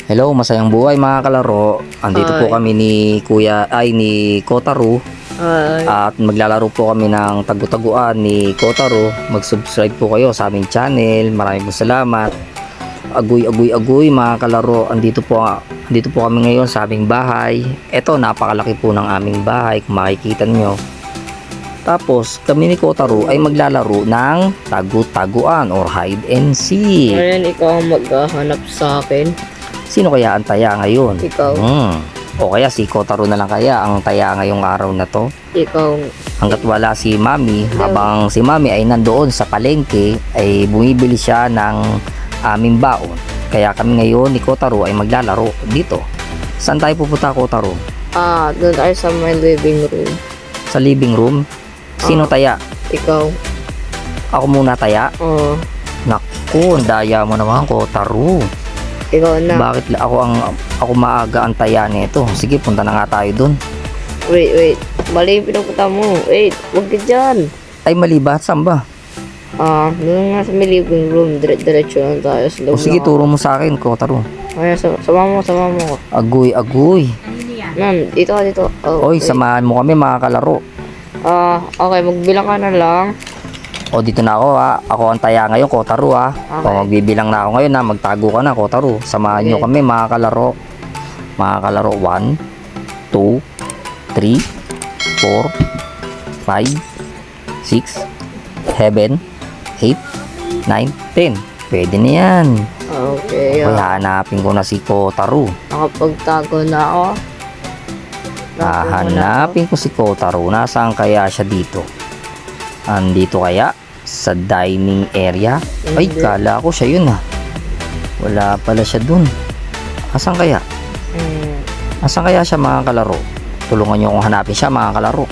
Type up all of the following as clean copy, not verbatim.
Hello, masayang buhay mga kalaro. Andito po kami ni ni Kotaro. At maglalaro po kami ng tagu-taguan ni Kotaro. Mag-subscribe po kayo sa aming channel. Maraming salamat. Agoy mga kalaro. Andito po kami ngayon sa aming bahay. Ito, napakalaki po ng aming bahay kung makikita nyo. Tapos kami ni Kotaro ay maglalaro ng tagu-taguan or hide and seek. Ngayon ikaw ang maghahanap sa akin. Sino kaya ang taya ngayon? Ikaw. O kaya si Kotaro na lang kaya ang taya ngayong araw na to? Ikaw. Hanggat wala si Mami, habang si Mami ay nandoon sa palengke, ay bumibili siya ng aming baon. Kaya kami ngayon ni Kotaro ay maglalaro dito. Saan tayo pupunta, Kotaro? Doon tayo sa my living room. Sa living room? Sino taya? Ikaw. Ako muna taya? Oo. Naku, ang daya mo naman, Kotaro. Ikaw na. Bakit ako maaga ang taya nito? Sige, punta na nga tayo dun. Wait. Mali yung pinupunta mo. Wait, huwag ka dyan. Ay, mali ba? Saan ba? Doon nga sa my living room. Diretso lang tayo sa loob. O sige, turo mo sa akin, Kotaro. Kaya, sama mo. Agoy. Nan, dito. Oy, samahan mo kami mga kalaro. Okay, magbilang ka na lang. O dito na ako ha. Ako ang taya ngayon, Kotaro ha. Okay. O magbibilang na ako ngayon ha. Magtago ka na, Kotaro. Samahan nyo kami mga kalaro. Mga kalaro, 1, 2, 3, 4, 5, 6, 7, 8, 9, 10. Pwede na yan. Okay. Kaya hanapin ko na si Kotaro. Nakapagtago na ako. Hahanapin ko si Kotaro. Nasaan kaya siya dito? Andito kaya? Sa dining area? Ay, kala ko siya yun ha. Wala pala siya dun. Asan kaya? Asan kaya siya mga kalaro? Tulungan nyo akong hanapin siya mga kalaro.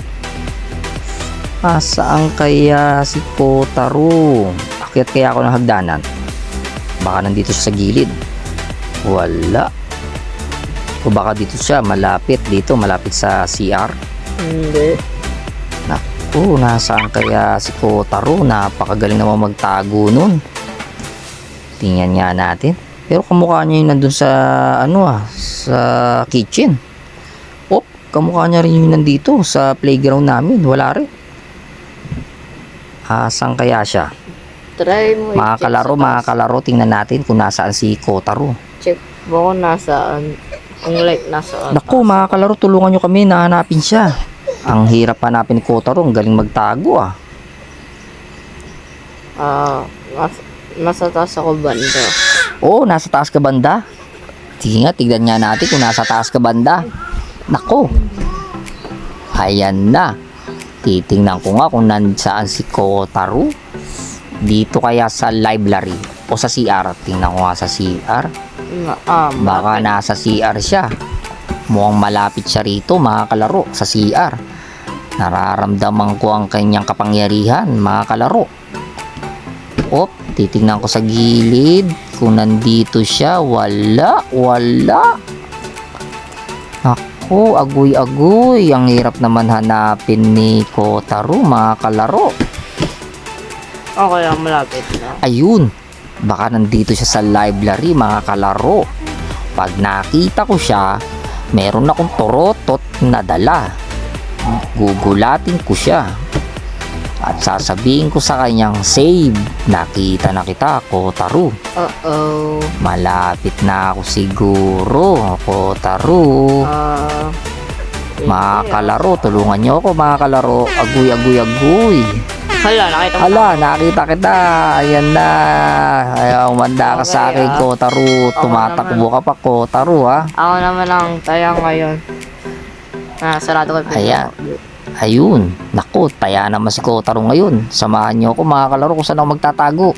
Asaan kaya si Kotaro? Akyat kaya ako ng hagdanan? Baka nandito siya sa gilid. Wala. O baka dito siya malapit sa CR. Hindi. Nasaan kaya si Kotaro? Napakagaling naman magtago nun. Tingnan nga natin. Pero kamukha niya yung nandun sa sa kitchen. Kamukha niya rin yung nandito sa playground namin. Wala rin. Saan kaya siya? Try mo Mga kalaro, tingnan natin kung nasaan si Kotaro. Check mo kung nasaan. Kung nasaan. Naku mga kalaro, tulungan nyo kami na hanapin siya. Ang hirap hanapin ni Kotaro, ang galing magtago Nasa taas ako banda. Nasa taas ka banda? Sige nga, tignan nga natin kung nasa taas ka banda. Nako. Ayan na. Titingnan ko nga kung nasaan si Kotaro. Dito kaya sa library o sa CR? Tingnan ko nga sa CR. Baka nasa CR siya. Mukhang malapit siya rito mga kalaro sa CR. Nararamdaman ko ang kanyang kapangyarihan mga kalaro. Titingnan ko sa gilid kung nandito siya. Wala. Ako, agoy. Ang hirap naman hanapin ni Kotaro mga kalaro. Okay lang, malapit na. Ayun. Baka nandito siya sa library mga kalaro. Pag nakita ko siya, meron akong torotot na dala. Gugulatin ko siya. At sasabihin ko sa kanyang, save. Nakita na kita, Kotaro. Malapit na ako siguro, Kotaro. Mga kalaro, tulungan nyo ako mga kalaro. Agoy. Nakita kita. Ayan na. Ayaw, umanda ka sa akin, Kotaro. Tumatakbo ka pa, Kotaro ha. Ako naman ang taya ngayon. Sarado ko. Ayun. Naku, taya naman si Kotaro ngayon. Samahan nyo ako mga kalaro kung saan ako magtatago.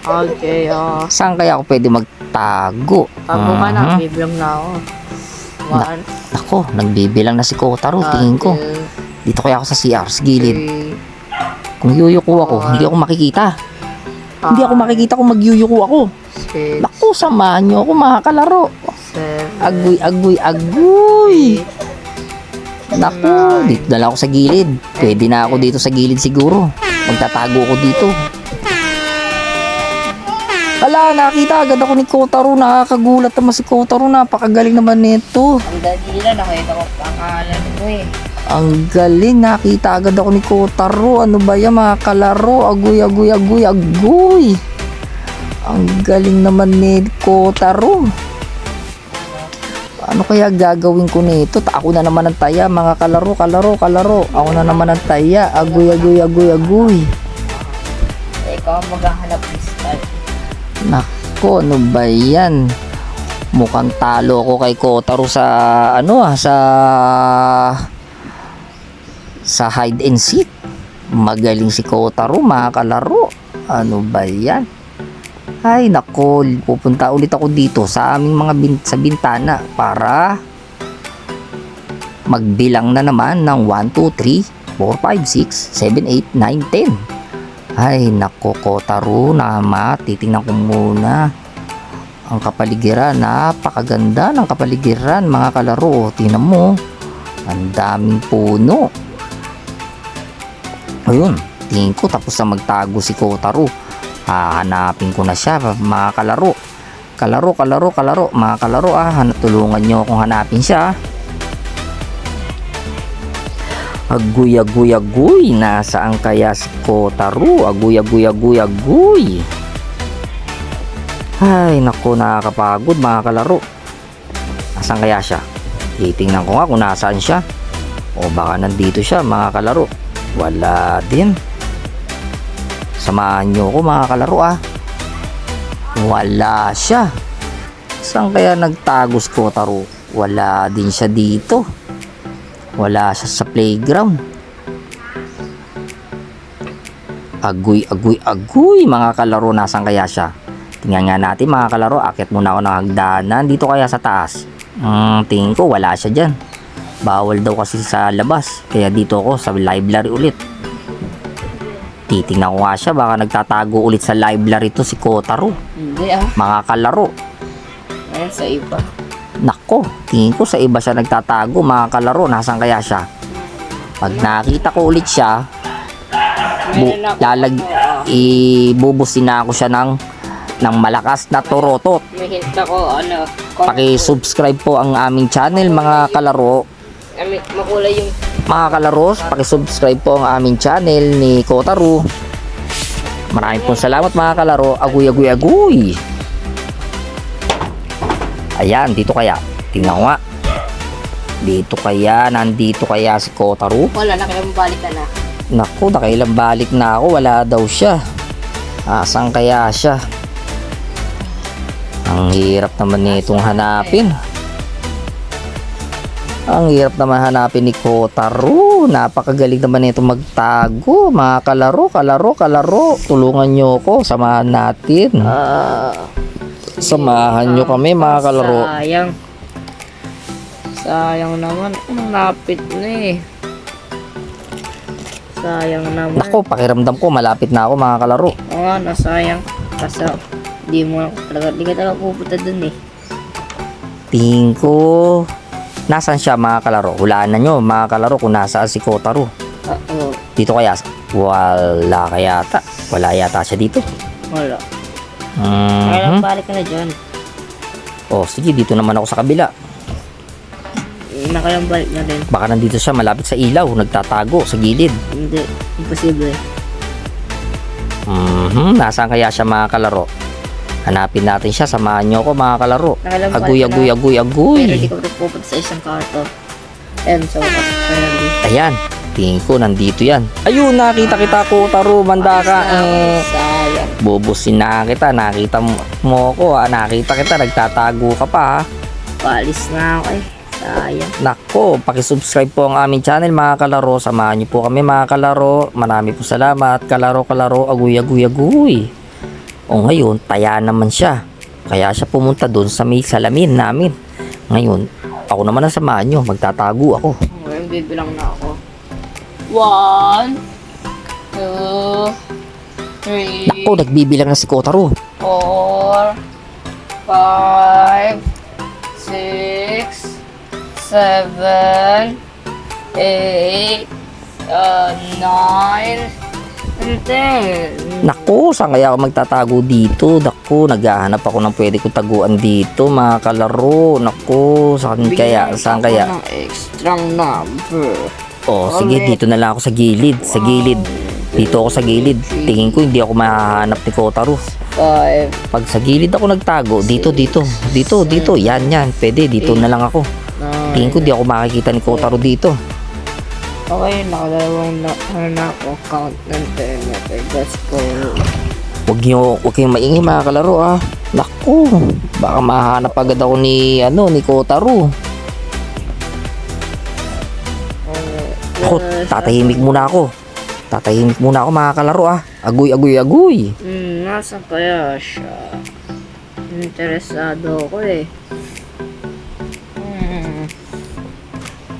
Okay. Saan kaya ako pwede magtago? Tago ka na, bibilang na ako. Naku, nagbibilang na si Kotaro. Tingin ko. Dito kaya ako sa CR, sa gilid. Kung yuyuko ako, hindi ako makikita. Hindi ako makikita kung magyuyuko ako. Naku, samahan nyo ako mga kalaro. Agoy. Naku, dito dala ako sa gilid. Pwede na ako dito sa gilid siguro. Magtatago ako dito. Ala, nakita agad ako ni Kotaro. Nakakagulat naman si Kotaro. Napakagaling naman nito. Ang dali lang, nakita ko pangalan mo eh. Ang galing. Nakita agad ako ni Kotaro. Ano ba yan mga kalaro? Agoy, agoy, agoy, agoy. Ang galing naman ni Kotaro. Ano kaya gagawin ko nito? Ako na naman ang taya mga kalaro, kalaro, kalaro. Ako na naman ang taya. Agoy, agoy, agoy, agoy. Ikaw ang maghahanap ng style. Nako, ano ba yan? Mukhang talo ko kay Kotaro sa sa hide and seek. Magaling si Kotaro mga kalaro. Ano ba yan? Ay nako, pupunta ulit ako dito sa aming mga sa bintana para magbilang na naman ng 1, 2, 3, 4, 5, 6, 7, 8, 9, 10. Ay nako Kotaro, titingnan ko muna ang kapaligiran. Napakaganda ng kapaligiran mga kalaro. Tingnan mo, ang daming puno. Ayun, tingin ko tapos na magtago si Kotaro. Hahanapin ko na siya mga kalaro. Kalaro, kalaro, kalaro. Mga kalaro tulungan nyo akong hanapin siya. Agoy, agoy, agoy. Nasaan kaya si Kotaro? Agoy, agoy, agoy, agoy. Ay, naku, nakakapagod mga kalaro. Nasaan kaya siya? Titingnan ko nga kung nasaan siya. O baka nandito siya mga kalaro. Wala din. Samahan nyo ko mga kalaro Wala siya. Saan kaya nagtago si Kotaro? Wala din siya dito. Wala siya sa playground. Agoy, agoy, agoy mga kalaro. Nasaan kaya siya? Tingnan nga natin mga kalaro. Akit muna ako ng hagdanan. Dito kaya sa taas. Tingin ko wala siya dyan. Bawal daw kasi sa labas. Kaya dito ako sa library ulit. Titingnan ko nga siya. Baka nagtatago ulit sa library to si Kotaro. Hindi Mga kalaro. Ayan sa iba. Nako, tingin ko sa iba siya nagtatago mga kalaro. Nasaan kaya siya? Pag nakita ko ulit siya, ibubusin na ako siya ng malakas na torotot. May hint ako, Paki-subscribe po ang aming channel mga kalaro. Makulay yung Mga kalaros, paki-subscribe po ang aming channel ni Kotaro. Maraming pong salamat mga kalaro. Agoy, agoy, agoy. Ayan, dito kaya. Tingnan ko nga. Dito kaya, nandito kaya si Kotaro. wala na kailang balik ka na. Naku, nakailang balik na ako. Wala daw siya. Asan kaya siya? Ang hirap naman nitong hanapin. Ang hirap naman hanapin ni Kotaro. Napakagaling naman nito magtago. Mga kalaro, kalaro, kalaro. Tulungan nyo ko. Samahan natin. Samahan nyo kami mga kalaro. Sayang. Sayang naman. Ang lapit na eh. Sayang naman. Naku, pakiramdam ko malapit na ako mga kalaro. Oo nga, nasayang. Kasi di ka talaga pupunta dun eh. Tingin ko nasaan siya mga kalaro. Hulaan na nyo mga kalaro kung nasaan si Kotaro. Oo. Dito kaya? Wala kaya yata. Wala yata siya dito. Wala. Kailang balik ka na dyan. Oh, sige, dito naman ako sa kabila. Nakailang balik na rin. Baka nandito siya malapit sa ilaw, nagtatago sa gilid. Hindi. Imposible. Nasaan kaya siya mga kalaro? Hanapin natin siya, samahan nyo ako mga kalaro. Nakailang Agoy, balik agoy, na. agoy, agoy. Pero di ko rin pupunta sa isang karto. And so, Ayan, tingin ko nandito yan. Ayun, nakita kita Kotaro, manda ka. sayang. Bubusin na kita, nakita mo ko, nakita kita, nagtatago ka pa ha. Palis na ako eh. Sayang. Nako, pakisubscribe po ang aming channel mga kalaro. Samahan niyo po kami mga kalaro. Marami po salamat. Kalaro, kalaro, agoy, agoy, agoy. O ngayon, taya naman siya. Kaya siya pumunta doon sa may salamin namin. Ngayon, ako naman ang samahan niyo. Magtatago ako. Ngayon, bibilang na ako. 1, 2, 3, Nako, nagbibilang na si Kotaro. 4, 5, 6, 7, 8, 9, Ante. Naku, saan kaya ako magtatago dito? Naku, naghahanap ako ng pwede ko taguan dito, mga kalaro. Naku, saan kaya? Saan kaya? Ng extra number. Oh, sige, dito na lang ako sa gilid. Sa gilid. Dito ako sa gilid. Tingin ko hindi ako mahahanap ni Kotaro. 5, Pag sa gilid ako nagtago, dito. Yan. Pwede, dito na lang ako. 9. Tingin ko di ako makikita ni Kotaro dito. Okay, nakadalawang na ako count ng internet. Let's go. Huwag kayong maingay, mga kalaro, ah. Naku, baka mahanap agad ako ni Kotaro. Ako, tatahimik muna ako. Mga kalaro, ah. Agoy. Nasaan kaya siya? Interesado ako eh.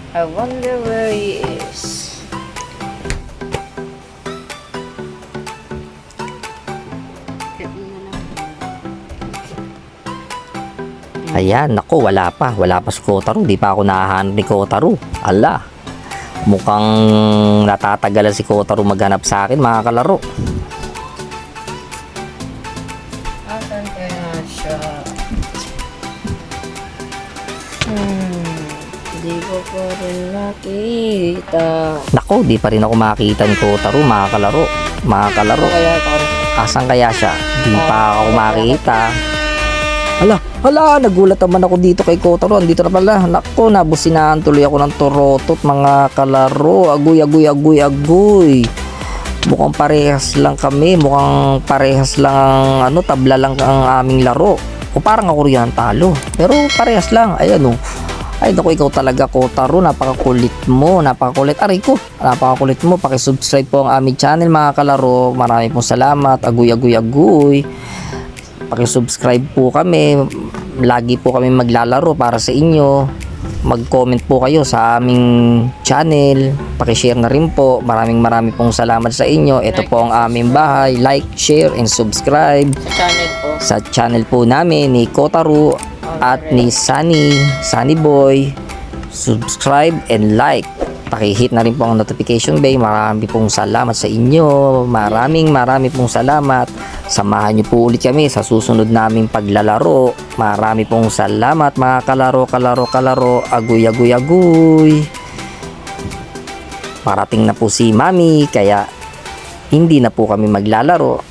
I wonder where he is. Ayan, naku, wala pa si Kotaro. Di pa ako nahahanap ni Kotaro. Ala, mukhang natatagalan si Kotaro maghanap sa akin, mga kalaro. Nasaan kaya siya? Hindi ko pa rin nakita. Naku, di pa rin ako makita ni Kotaro, mga kalaro. Kaya ito. Asan kaya siya? Di pa ako makita. Hala, nagulat naman ako dito kay Kotaro. Andito na pala. Naku, nabusinahan tuloy ako ng torotot, mga kalaro. Agoy. Mukhang parehas lang kami. Mukhang parehas lang ang tabla lang ang aming laro. O parang ako rin ang talo. Pero parehas lang. Ayan o. Ay, naku, ikaw talaga, Kotaro. Napakakulit mo. Aray ko. Napakakulit mo. Pakisubscribe po ang aming channel, mga kalaro. Marami pong salamat. Agoy. Pakisubscribe po kami. Lagi po kami maglalaro para sa inyo. Mag-comment po kayo sa aming channel. Pakishare na rin po. Maraming pong salamat sa inyo. Ito po ang aming bahay. Like, share, and subscribe Sa channel po. sa channel po namin ni Kotaro at ni Sunny Boy. Subscribe and like. Pakihit na rin po ang notification bell. Marami pong salamat sa inyo. Maraming pong salamat. Samahan niyo po ulit kami sa susunod naming paglalaro. Marami pong salamat, mga kalaro. Agoy. Parating na po si Mami, kaya hindi na po kami maglalaro.